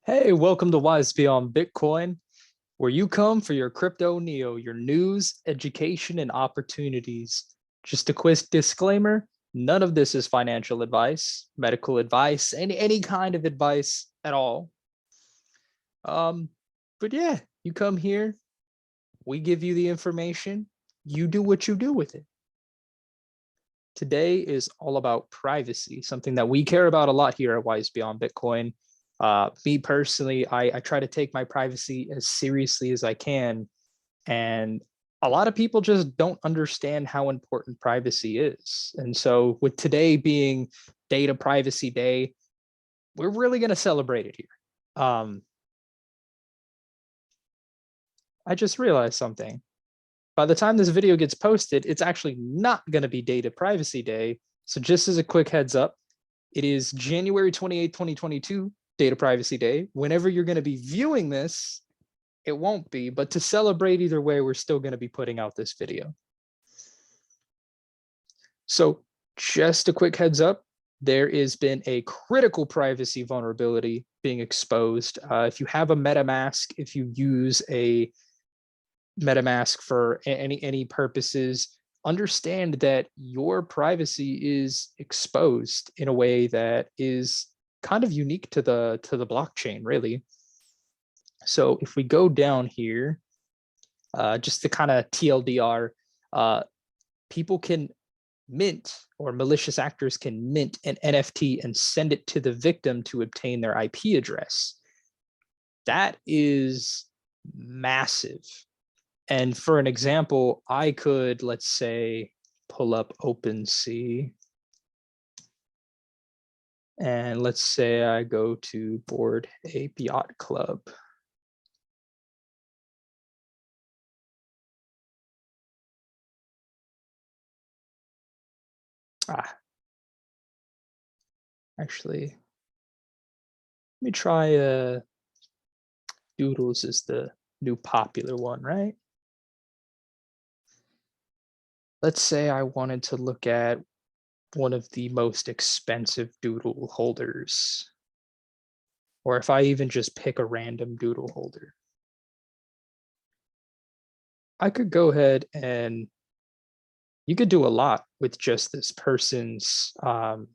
Hey, welcome to Wise Beyond Bitcoin, where you come for your crypto neo, your news, education, and opportunities. Just a quick disclaimer, none of this is financial advice, medical advice, any kind of advice at all. Um, but yeah, you come here, we give you the information, you do what you do with it. Today is all about privacy, something that we care about a lot here at Wise Beyond Bitcoin. Me personally, I try to take my privacy as seriously as I can. And a lot of people just don't understand how important privacy is. And so with today being Data Privacy Day, we're really going to celebrate it here. I just realized something. By the time this video gets posted, it's actually not going to be Data Privacy Day. So just as a quick heads up, it is January 28th, 2022, Data Privacy Day. Whenever you're going to be viewing this, it won't be, but to celebrate either way, we're still going to be putting out this video. So just a quick heads up, there has been a critical privacy vulnerability being exposed. If you have a MetaMask, if you use a MetaMask for any purposes, understand that your privacy is exposed in a way that is kind of unique to the blockchain, really. So if we go down here, just to kind of TLDR, people can mint, or malicious actors can mint an NFT and send it to the victim to obtain their IP address. That is massive. And for an example, I could, let's say, pull up OpenSea. And let's say I go to Board Ape Yacht Club. Actually, let me try Doodles is the new popular one, right? Let's say I wanted to look at one of the most expensive Doodle holders, or if I even just pick a random Doodle holder, I could go ahead and you could do a lot with just this person's, pull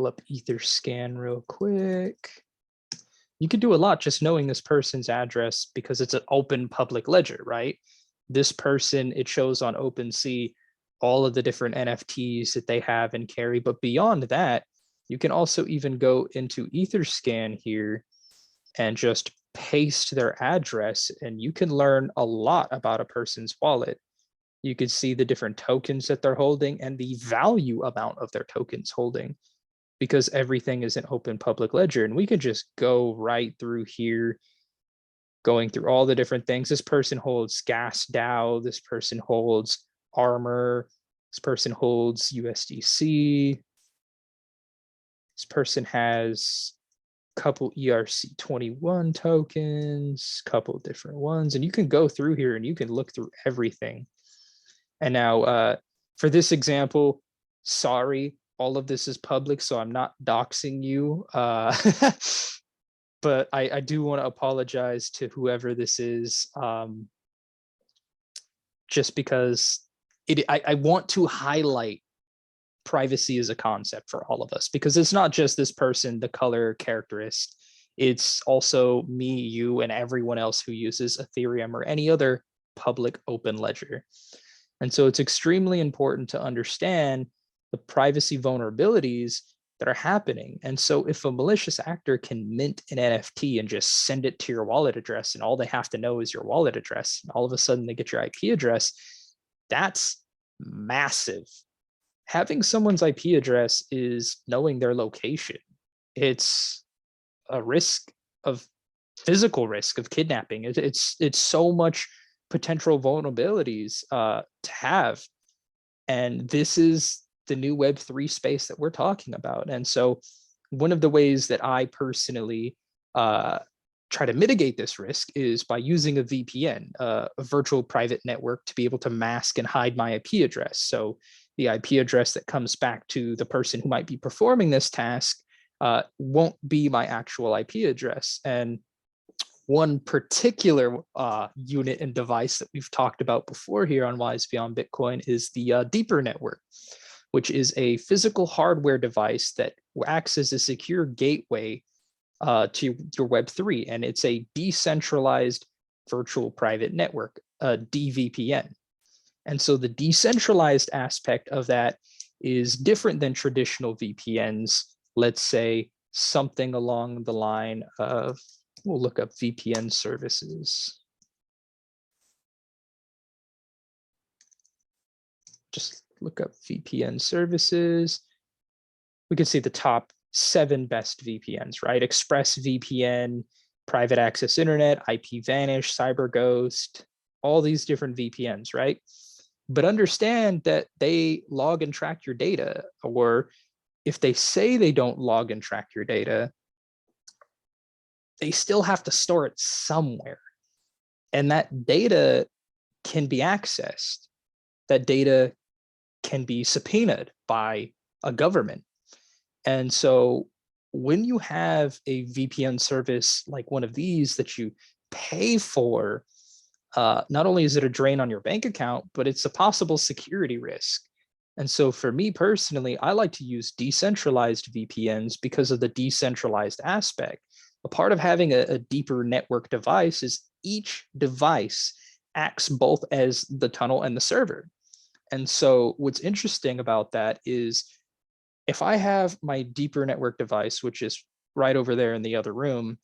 up Etherscan real quick. You could do a lot just knowing this person's address because it's an open public ledger, right? This person, it shows on OpenSea all of the different NFTs that they have and carry. But beyond that, you can also even go into Etherscan here and just paste their address, and you can learn a lot about a person's wallet. You could see the different tokens that they're holding and the value amount of their tokens holding, because everything is an open public ledger. And we could just go right through here, going through all the different things. This person holds Gas DAO. This person holds Armor. This person holds USDC. This person has a couple ERC21 tokens, couple different ones. And you can go through here and you can look through everything. And now for this example, sorry, all of this is public, so I'm not doxing you. But I do want to apologize to whoever this is, just because I want to highlight privacy as a concept for all of us, because it's not just this person, the color characterist. It's also me, you, and everyone else who uses Ethereum or any other public open ledger. And so it's extremely important to understand the privacy vulnerabilities that are happening. And so if a malicious actor can mint an NFT and just send it to your wallet address, and all they have to know is your wallet address, and all of a sudden they get your IP address, that's massive. Having someone's IP address is knowing their location. It's a risk of physical risk of kidnapping. It's so much potential vulnerabilities to have. And this is the new Web3 space that we're talking about. And so one of the ways that I personally try to mitigate this risk is by using a VPN, a virtual private network, to be able to mask and hide my IP address. So the IP address that comes back to the person who might be performing this task, won't be my actual IP address. And one particular unit and device that we've talked about before here on Wise Beyond Bitcoin is the Deeper network, which is a physical hardware device that acts as a secure gateway to your Web3. And it's a decentralized virtual private network, a DVPN. And so the decentralized aspect of that is different than traditional VPNs. Let's say something along the line of, we'll look up VPN services. Just look up VPN services. We can see the top 7 best VPNs, right? ExpressVPN, Private Access Internet, IPVanish, CyberGhost, all these different VPNs, right? But understand that they log and track your data, or if they say they don't log and track your data, they still have to store it somewhere. And that data can be accessed. That data can be subpoenaed by a government. And so when you have a VPN service like one of these that you pay for, not only is it a drain on your bank account, but it's a possible security risk. And so for me personally, I like to use decentralized VPNs because of the decentralized aspect. A part of having a deeper network device is each device acts both as the tunnel and the server. And so what's interesting about that is if I have my deeper network device, which is right over there in the other room,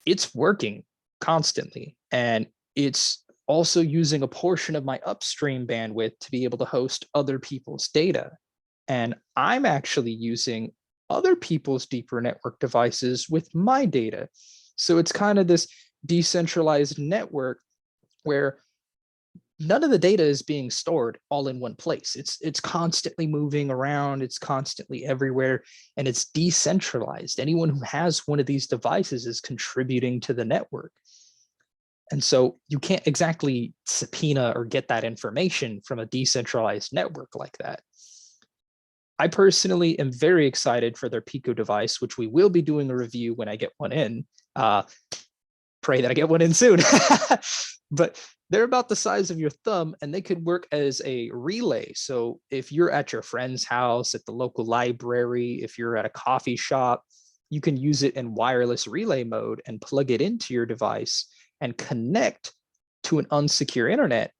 it's working constantly. And it's also using a portion of my upstream bandwidth to be able to host other people's data. And I'm actually using other people's deeper network devices with my data. So it's kind of this decentralized network where none of the data is being stored all in one place. It's constantly moving around, it's constantly everywhere, and it's decentralized. Anyone who has one of these devices is contributing to the network. And so you can't exactly subpoena or get that information from a decentralized network like that. I personally am very excited for their Pico device, which we will be doing a review when I get one in. Pray that I get one in soon. But they're about the size of your thumb, and they could work as a relay. So if you're at your friend's house, at the local library, if you're at a coffee shop, you can use it in wireless relay mode and plug it into your device and connect to an unsecure internet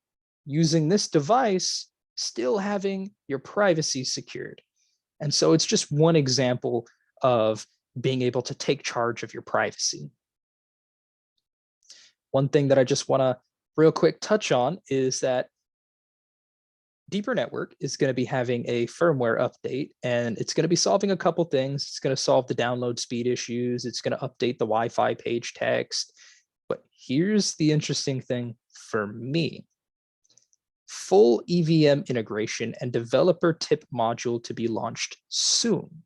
using this device, still having your privacy secured. And so it's just one example of being able to take charge of your privacy. One thing that I just want to real quick touch on is that Deeper Network is going to be having a firmware update, and it's going to be solving a couple things. It's going to solve the download speed issues. It's going to update the Wi-Fi page text. But here's the interesting thing for me. Full EVM integration and developer tip module to be launched soon.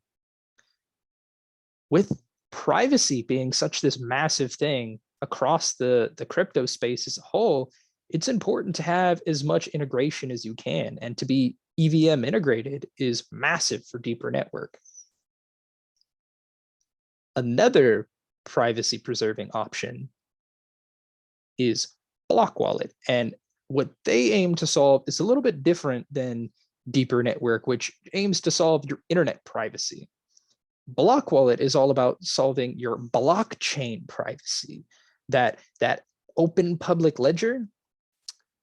With privacy being such this massive thing across the crypto space as a whole, it's important to have as much integration as you can, and to be EVM integrated is massive for Deeper Network. Another privacy preserving option is Block Wallet, and what they aim to solve is a little bit different than Deeper Network, which aims to solve your internet privacy. Block Wallet is all about solving your blockchain privacy, that open public ledger.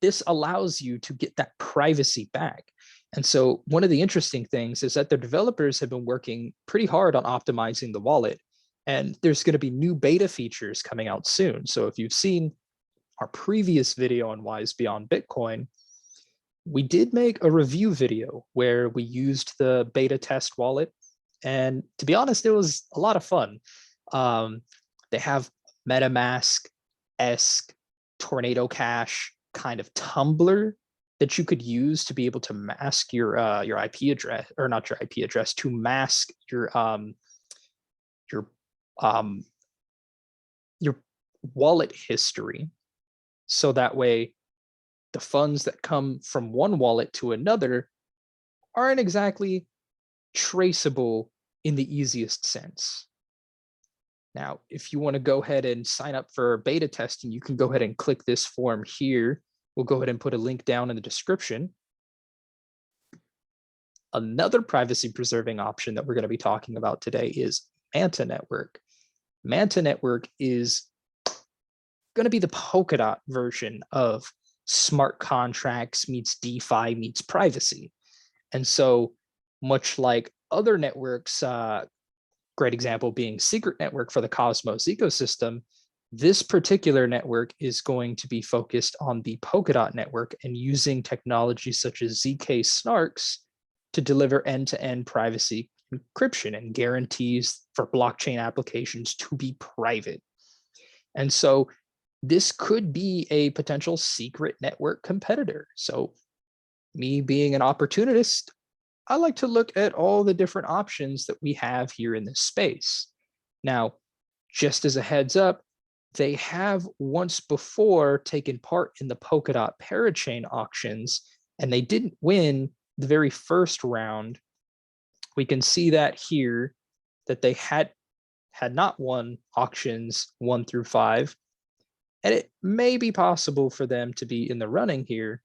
This allows you to get that privacy back. And so one of the interesting things is that the developers have been working pretty hard on optimizing the wallet, and there's going to be new beta features coming out soon. So if you've seen our previous video on Wise Beyond Bitcoin, we did make a review video where we used the beta test wallet. And to be honest, it was a lot of fun. They have MetaMask-esque Tornado Cash kind of tumbler that you could use to be able to mask your IP address, or not your IP address, to mask your wallet history. So that way the funds that come from one wallet to another aren't exactly traceable in the easiest sense. Now, if you want to go ahead and sign up for beta testing, you can go ahead and click this form here. We'll go ahead and put a link down in the description. Another privacy preserving option that we're going to be talking about today is Manta Network. Manta Network is going to be the Polkadot version of smart contracts meets DeFi meets privacy. And so much like other networks, great example being Secret Network for the Cosmos ecosystem, this particular network is going to be focused on the Polkadot network and using technologies such as ZK snarks to deliver end-to-end privacy encryption and guarantees for blockchain applications to be private. And so this could be a potential secret network competitor. So me being an opportunist, I like to look at all the different options that we have here in this space. Now, just as a heads up, they have once before taken part in the Polkadot parachain auctions, and they didn't win the very first round. We can see that here, that they had not won auctions 1 through 5, and it may be possible for them to be in the running here,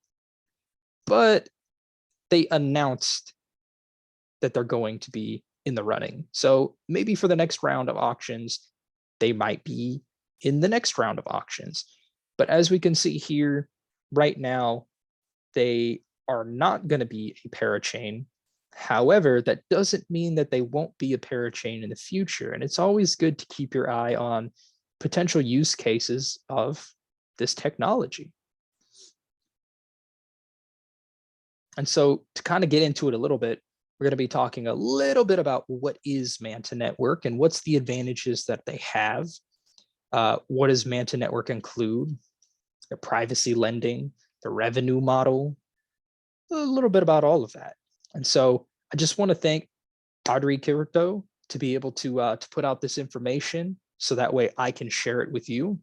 but they announced that they're going to be in the running. So maybe for the next round of auctions, they might be in the next round of auctions. But as we can see here, right now, they are not going to be a parachain. However, that doesn't mean that they won't be a parachain in the future. And it's always good to keep your eye on potential use cases of this technology. And so to kind of get into it a little bit, we're going to be talking a little bit about what is Manta Network and what's the advantages that they have. What does Manta Network include? The privacy lending, the revenue model, a little bit about all of that. And so I just want to thank Audrey Kirito to be able to put out this information so that way I can share it with you.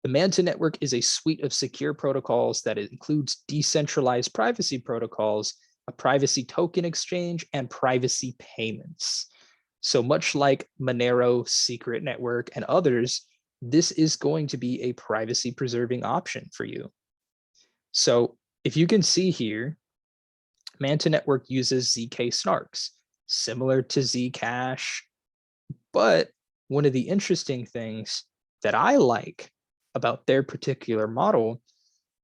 The Manta Network is a suite of secure protocols that includes decentralized privacy protocols, a privacy token exchange, and privacy payments. So much like Monero, Secret Network, and others, this is going to be a privacy preserving option for you. So if you can see here, Manta Network uses ZK snarks, similar to Zcash. But one of the interesting things that I like about their particular model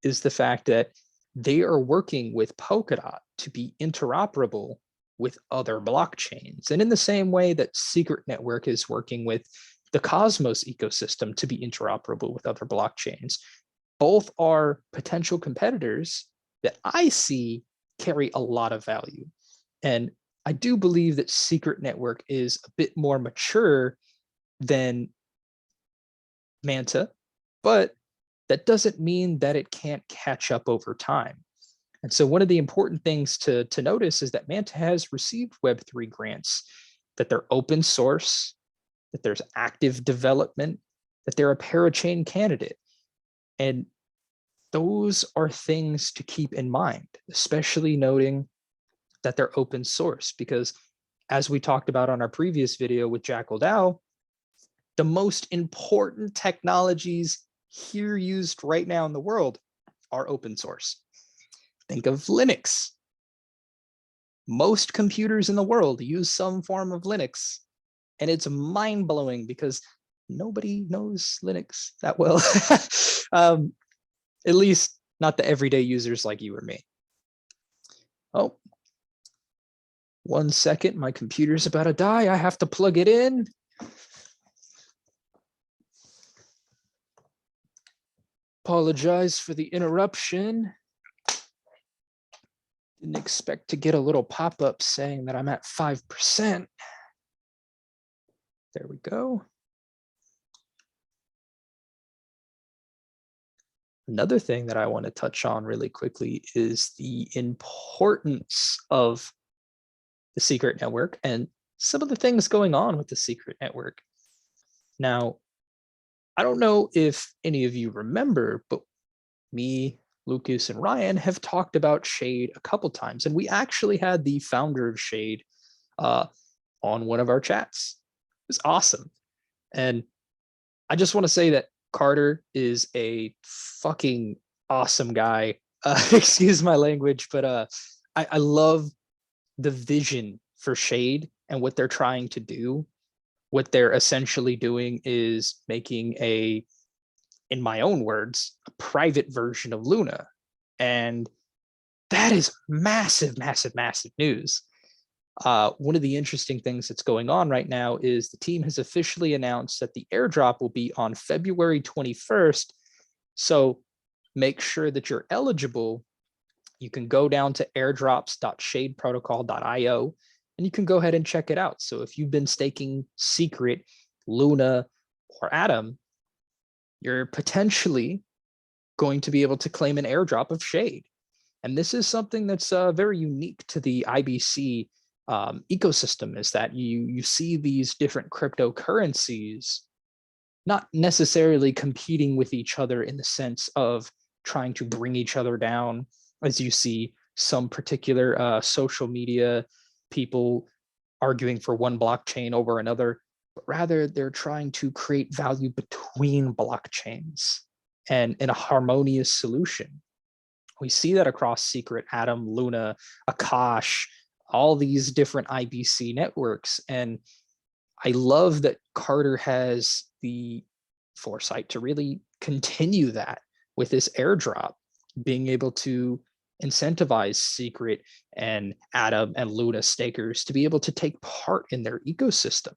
is the fact that they are working with Polkadot to be interoperable with other blockchains. And in the same way that Secret Network is working with the Cosmos ecosystem to be interoperable with other blockchains, both are potential competitors that I see carry a lot of value. And I do believe that Secret Network is a bit more mature than Manta, but that doesn't mean that it can't catch up over time. And so one of the important things to notice is that Manta has received Web3 grants, that they're open source, that there's active development, that they're a parachain candidate. And those are things to keep in mind, especially noting that they're open source, because as we talked about on our previous video with Jackal DAO, the most important technologies here used right now in the world are open source. Think of Linux. Most computers in the world use some form of Linux, and it's mind-blowing because nobody knows Linux that well. At least not the everyday users like you or me. Oh, 1 second, my computer's about to die. I have to plug it in. Apologize for the interruption. Didn't expect to get a little pop-up saying that I'm at 5%. There we go. Another thing that I want to touch on really quickly is the importance of the Secret Network and some of the things going on with the Secret Network. Now, I don't know if any of you remember, but me, Lucas, and Ryan have talked about SHADE a couple times, and we actually had the founder of SHADE on one of our chats. It's awesome. And I just want to say that Carter is a fucking awesome guy. Excuse my language, but I love the vision for Shade and what they're trying to do. What they're essentially doing is making in my own words, a private version of Luna. And that is massive, massive, massive news. One of the interesting things that's going on right now is the team has officially announced that the airdrop will be on February 21st. So make sure that you're eligible. You can go down to airdrops.shadeprotocol.io and you can go ahead and check it out. So if you've been staking Secret, Luna, or Atom, you're potentially going to be able to claim an airdrop of Shade. And this is something that's very unique to the IBC ecosystem, is that you see these different cryptocurrencies not necessarily competing with each other in the sense of trying to bring each other down, as you see some particular social media people arguing for one blockchain over another, but rather they're trying to create value between blockchains and in a harmonious solution. We see that across Secret, Atom, Luna, Akash, all these different IBC networks. And I love that Carter has the foresight to really continue that with this airdrop, being able to incentivize Secret and Atom and Luna stakers to be able to take part in their ecosystem.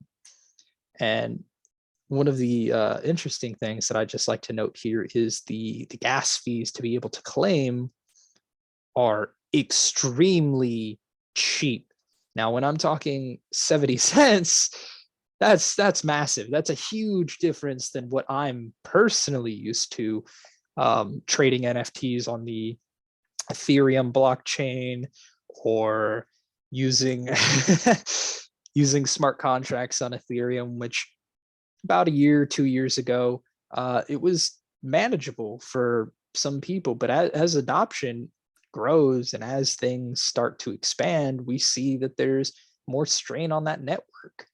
And one of the interesting things that I just like to note here is the gas fees to be able to claim are extremely cheap. Now, when I'm talking 70 cents, that's massive. That's a huge difference than what I'm personally used to trading NFTs on the Ethereum blockchain, or using using smart contracts on Ethereum, which about a year, 2 years ago, it was manageable for some people. But as adoption grows and as things start to expand, we see that there's more strain on that network.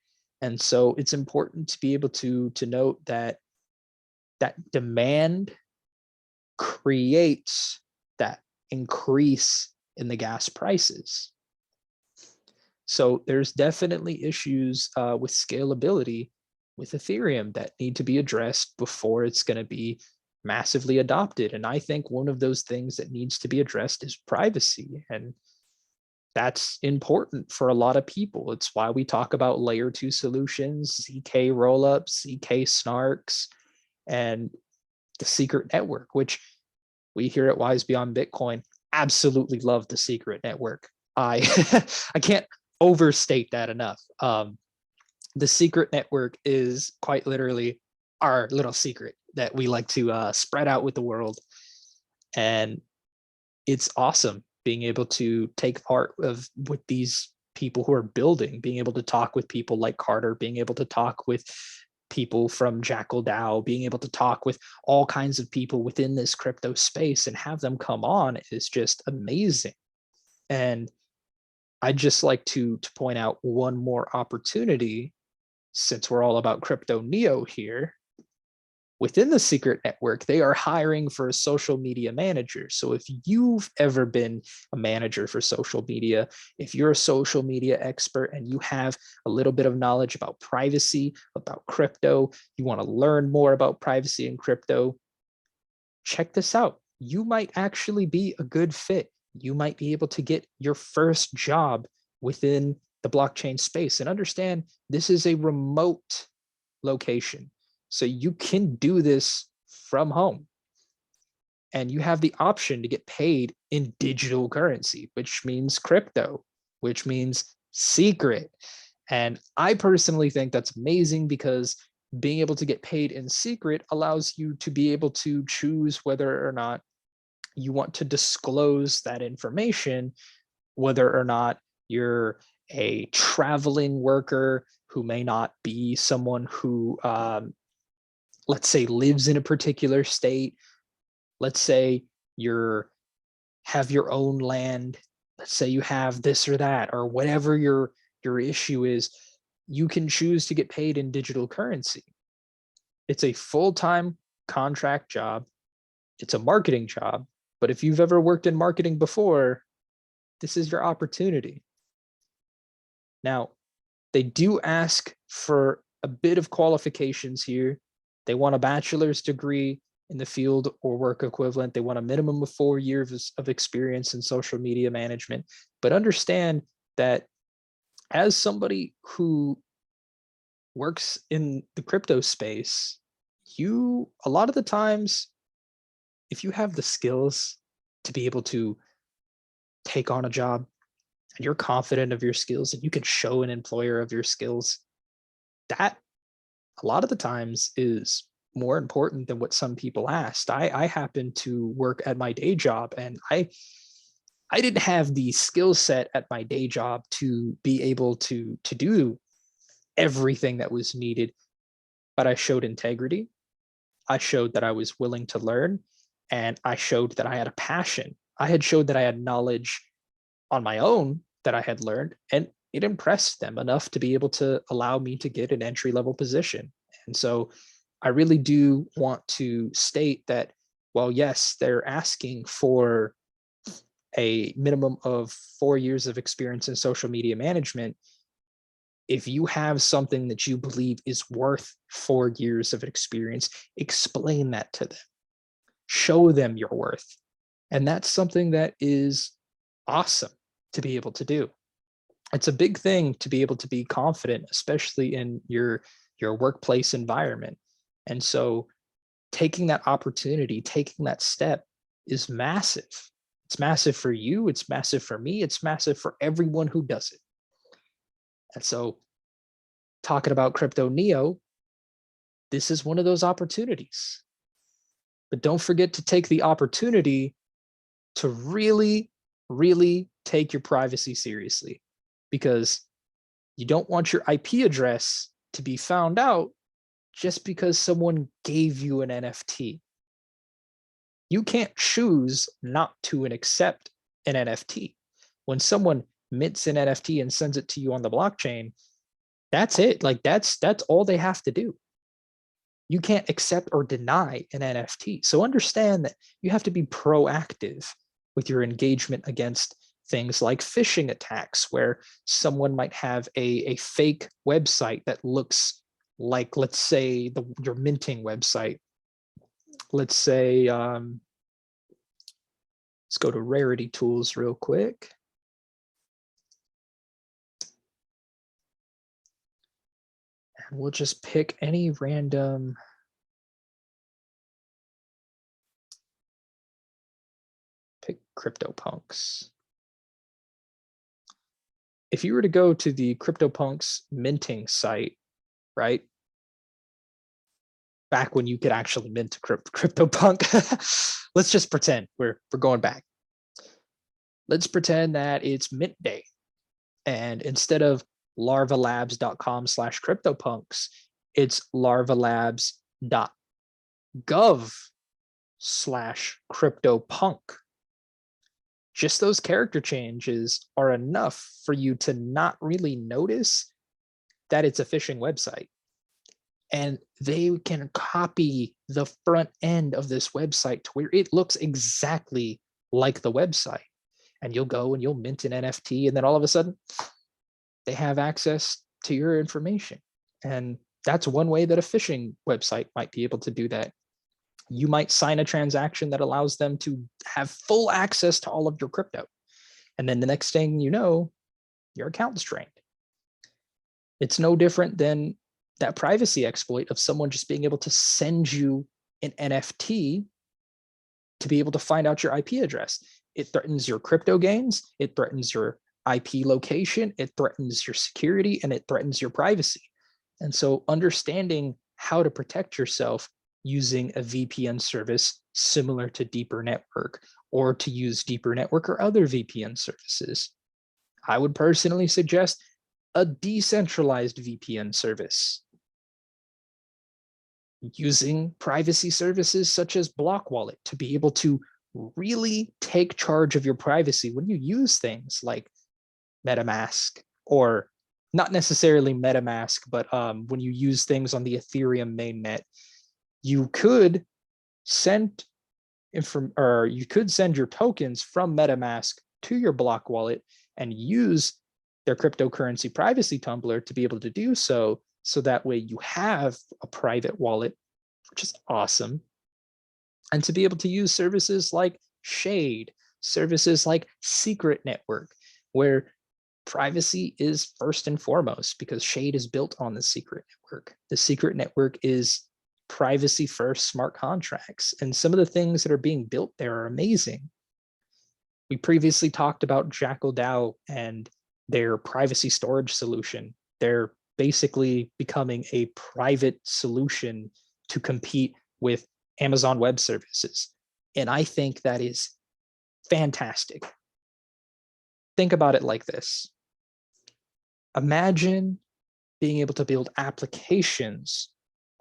And so it's important to be able to note that demand creates that increase in the gas prices. So there's definitely issues with scalability with Ethereum that need to be addressed before it's going to be massively adopted. And I think one of those things that needs to be addressed is privacy. And that's important for a lot of people. It's why we talk about layer 2 solutions, ZK rollups, ZK snarks, and the Secret network, which we here at Wise Beyond Bitcoin absolutely love the Secret network. I can't overstate that enough. The Secret network is quite literally our little secret that we like to spread out with the world. And it's awesome being able to take part with these people who are building, being able to talk with people like Carter, being able to talk with people from Jackal DAO, being able to talk with all kinds of people within this crypto space and have them come on is just amazing. And I'd just like to point out one more opportunity, since we're all about crypto neo here. Within the Secret network, they are hiring for a social media manager. So if you've ever been a manager for social media, if you're a social media expert and you have a little bit of knowledge about privacy, about crypto, you want to learn more about privacy and crypto, check this out. You might actually be a good fit. You might be able to get your first job within the blockchain space. And understand, this is a remote location. So you can do this from home. And you have the option to get paid in digital currency, which means crypto, which means Secret. And I personally think that's amazing, because being able to get paid in Secret allows you to be able to choose whether or not you want to disclose that information, whether or not you're a traveling worker who may not be someone who, let's say, lives in a particular state. Let's say have your own land. Let's say you have this or that, or whatever your Your issue is you can choose to get paid in digital currency. It's a full-time contract job. It's a marketing job. But if you've ever worked in marketing before, this is your opportunity. Now, they do ask for a bit of qualifications here. They want a bachelor's degree in the field or work equivalent. They want a minimum of 4 years of experience in social media management. But understand that as somebody who works in the crypto space, a lot of the times, if you have the skills to be able to take on a job and you're confident of your skills and you can show an employer of your skills, that a lot of the times is more important than what some people asked. I happen to work at my day job, and I didn't have the skill set at my day job to be able to do everything that was needed, but I showed integrity. I showed that I was willing to learn, and I showed that I had a passion. I had showed that I had knowledge on my own that I had learned, and it impressed them enough to be able to allow me to get an entry-level position. And so I really do want to state that, well, yes, they're asking for a minimum of 4 years of experience in social media management. If you have something that you believe is worth 4 years of experience, explain that to them. Show them your worth. And that's something that is awesome to be able to do. It's a big thing to be able to be confident, especially in your workplace environment. And so taking that opportunity, taking that step is massive. It's massive for you. It's massive for me. It's massive for everyone who does it. And so talking about Crypto Neo, this is one of those opportunities. But don't forget to take the opportunity to really, really take your privacy seriously, because you don't want your IP address to be found out just because someone gave you an NFT. You can't choose not to accept an NFT. When someone mints an NFT and sends it to you on the blockchain, that's it. Like that's all they have to do. You can't accept or deny an NFT. So understand that you have to be proactive with your engagement against things like phishing attacks, where someone might have a fake website that looks like, let's say, your minting website. Let's say, let's go to Rarity Tools real quick. And we'll just pick any random. Pick CryptoPunks. If you were to go to the CryptoPunks minting site, right? Back when you could actually mint a CryptoPunk, let's just pretend we're going back. Let's pretend that it's mint day, and instead of larvalabs.com/CryptoPunks, it's larvalabs.gov/CryptoPunk. Just those character changes are enough for you to not really notice that it's a phishing website. And they can copy the front end of this website to where it looks exactly like the website. And you'll go and you'll mint an NFT, and then all of a sudden they have access to your information. And that's one way that a phishing website might be able to do that. You might sign a transaction that allows them to have full access to all of your crypto. And then the next thing you know, your account's drained. It's no different than that privacy exploit of someone just being able to send you an NFT to be able to find out your IP address. It threatens your crypto gains, it threatens your IP location, it threatens your security, and it threatens your privacy. And so understanding how to protect yourself using a VPN service similar to Deeper Network, or to use Deeper Network or other VPN services. I would personally suggest a decentralized VPN service, using privacy services such as Block Wallet to be able to really take charge of your privacy when you use things like MetaMask or not necessarily MetaMask, but when you use things on the Ethereum mainnet, you could send your tokens from MetaMask to your block wallet and use their cryptocurrency privacy tumbler to be able to do so. So that way you have a private wallet, which is awesome. And to be able to use services like SHADE, services like Secret Network, where privacy is first and foremost, because SHADE is built on the Secret Network. The Secret Network is privacy first smart contracts. And some of the things that are being built there are amazing. We previously talked about Jackal DAO and their privacy storage solution. They're basically becoming a private solution to compete with Amazon Web Services. And I think that is fantastic. Think about it like this. Imagine being able to build applications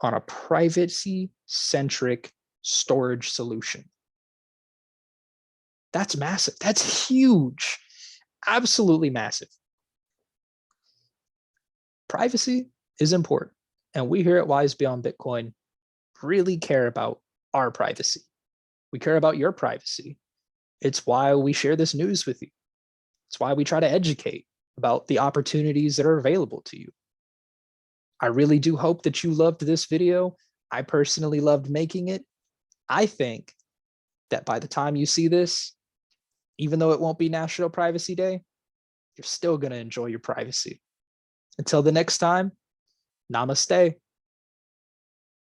on a privacy-centric storage solution. That's massive. That's huge. Absolutely massive. Privacy is important. And we here at Wise Beyond Bitcoin really care about our privacy. We care about your privacy. It's why we share this news with you. It's why we try to educate about the opportunities that are available to you. I really do hope that you loved this video. I personally loved making it. I think that by the time you see this, even though it won't be National Privacy Day, you're still going to enjoy your privacy. Until the next time, namaste.